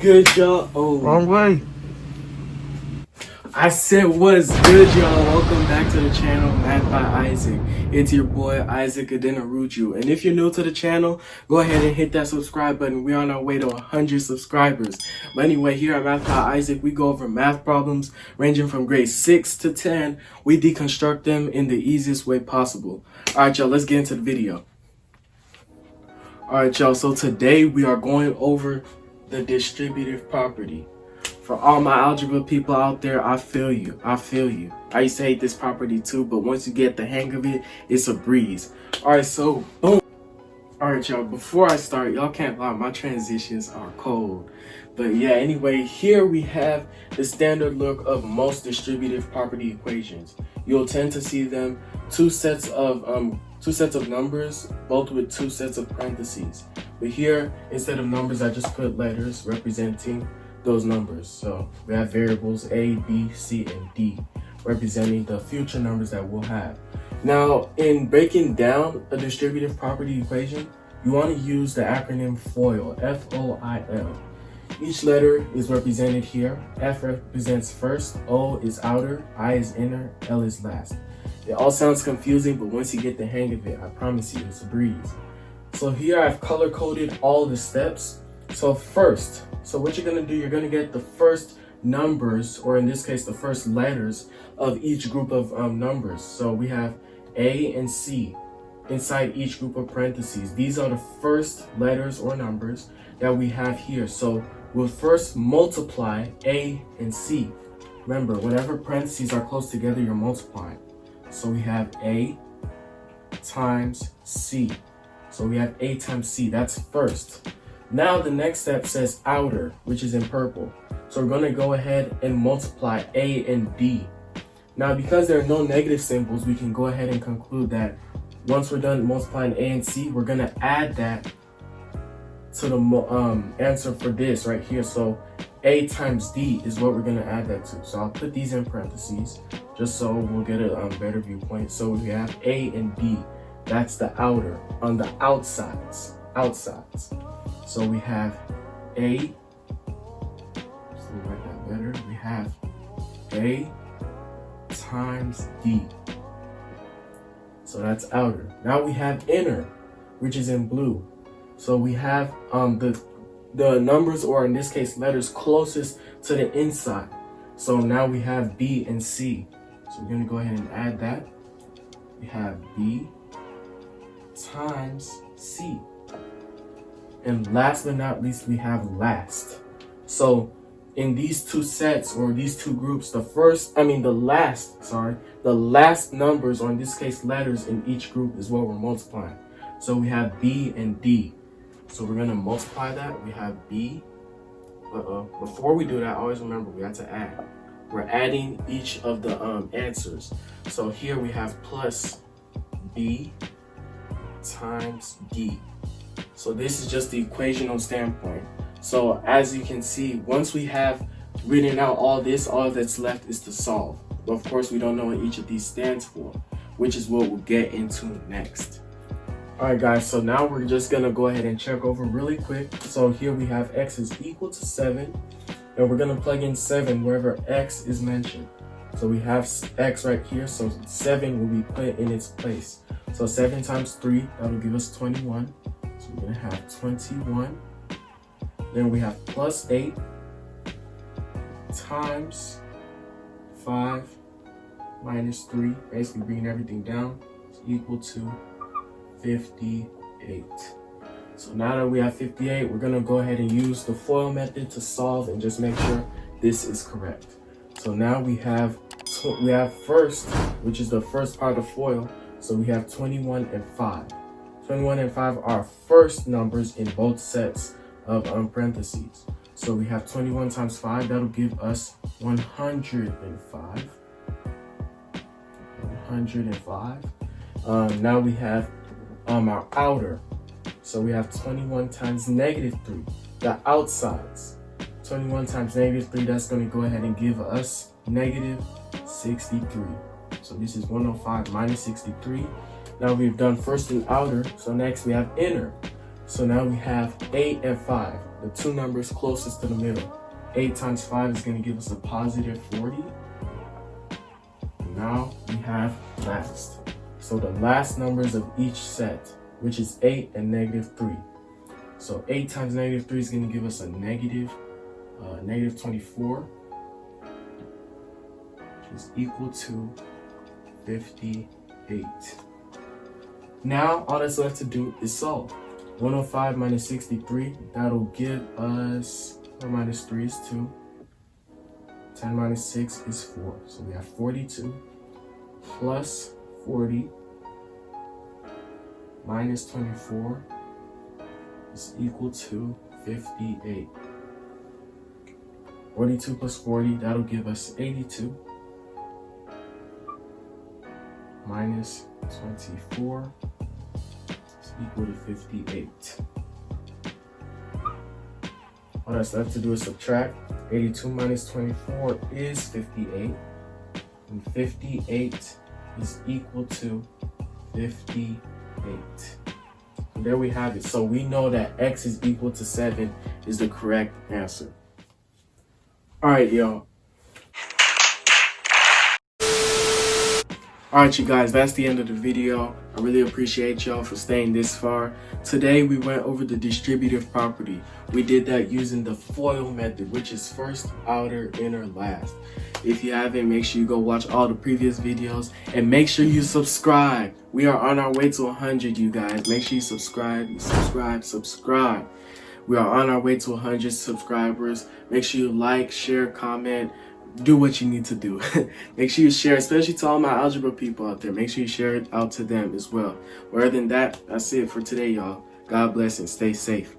good, y'all? Oh, Wrong way. I said what's good, y'all? Welcome back to the channel, Math by Isaac. It's your boy, Isaac Adenaruju. And if you're new to the channel, go ahead and hit that subscribe button. We're on our way to 100 subscribers. But anyway, here at Math by Isaac, we go over math problems ranging from grade 6 to 10. We deconstruct them in the easiest way possible. All right, y'all, let's get into the video. All right, y'all, so today we are going over the distributive property. For all my algebra people out there, I feel you. I used to hate this property too, but once you get the hang of it, it's a breeze. All right, so boom. All right, y'all, before I start, y'all can't lie, my transitions are cold. But yeah, anyway, here we have the standard look of most distributive property equations. You'll tend to see them two sets of numbers, both with two sets of parentheses. But here, instead of numbers, I just put letters representing those numbers. So we have variables A, B, C, and D representing the future numbers that we'll have. Now, in breaking down a distributive property equation, you want to use the acronym FOIL, F-O-I-L. Each letter is represented here. F represents first, O is outer, I is inner, L is last. It all sounds confusing, but once you get the hang of it, I promise you, it's a breeze. So here I've color-coded all the steps. So first, what you're gonna do, you're gonna get the first numbers, or in this case, the first letters of each group of numbers. So we have A and C inside each group of parentheses. These are the first letters or numbers that we have here. So we'll first multiply A and C. Remember, whenever parentheses are close together, you're multiplying. So we have A times C. So we have A times C, that's first. Now the next step says outer, which is in purple. So we're going to go ahead and multiply A and D. Now because there are no negative symbols, we can go ahead and conclude that once we're done multiplying A and C, we're going to add that to the answer for this right here. So A times D is what we're going to add that to. So I'll put these in parentheses just so we'll get a better viewpoint. So we have A and D. That's the outer, on the outsides. So we have A, so we write that better. We have A times D. So that's outer. Now we have inner, which is in blue. So we have the numbers, or in this case letters, closest to the inside. So now we have B and C. So we're gonna go ahead and add that. We have B times C. And last but not least, we have last. So in these two sets, or these two groups, the last numbers, or in this case letters in each group, is what we're multiplying. So we have B and D. So we're gonna multiply that. We have B. Before we do that, always remember we have to add. We're adding each of the answers. So here we have plus B times D. So this is just the equational standpoint. So as you can see, once we have written out all this, all that's left is to solve. But of course, we don't know what each of these stands for, which is what we'll get into next. All right, guys, so now we're just gonna go ahead and check over really quick. So here we have X is equal to 7, and we're gonna plug in 7 wherever X is mentioned. So we have X right here, so 7 will be put in its place. So 7 times 3, that'll give us 21. So we're gonna have 21. Then we have plus 8 times 5 minus 3, basically bringing everything down, is equal to 58. So now that we have 58, we're gonna go ahead and use the FOIL method to solve and just make sure this is correct. So now we have first, which is the first part of FOIL. So we have 21 and 5. 21 and 5 are first numbers in both sets of parentheses. So we have 21 times 5, that'll give us 105. 105. Now we have our outer. So we have 21 times negative 3, the outsides. 21 times negative 3, that's going to go ahead and give us negative 63. So this is 105 minus 63. Now we've done first and outer, so next we have inner. So now we have 8 and 5. the two numbers closest to the middle. 8 times 5 is going to give us a positive 40. Now we have last. So the last numbers of each set, which is 8 and negative 3. So 8 times negative 3 is going to give us a negative 24, which is equal to 58. Now all that's left to do is solve. 105 minus 63, that'll give us, or minus 3 is 2. 10 minus 6 is 4. So we have 42 plus 40 minus 24 is equal to 58. 42 plus 40, that'll give us 82 minus 24 is equal to 58. All that's left to do is subtract. 82 minus 24 is 58. And 58 is equal to 58. So there we have it. So we know that x is equal to 7 is the correct answer. All right, y'all. All right, you guys, that's the end of the video. I really appreciate y'all for staying this far. Today, we went over the distributive property. We did that using the FOIL method, which is first, outer, inner, last. If you haven't, make sure you go watch all the previous videos and make sure you subscribe. We are on our way to 100, you guys. Make sure you subscribe. We are on our way to 100 subscribers. Make sure you like, share, comment. Do what you need to do. Make sure you share, especially to all my algebra people out there. Make sure you share it out to them as well. Other than that, that's it for today, y'all. God bless and stay safe.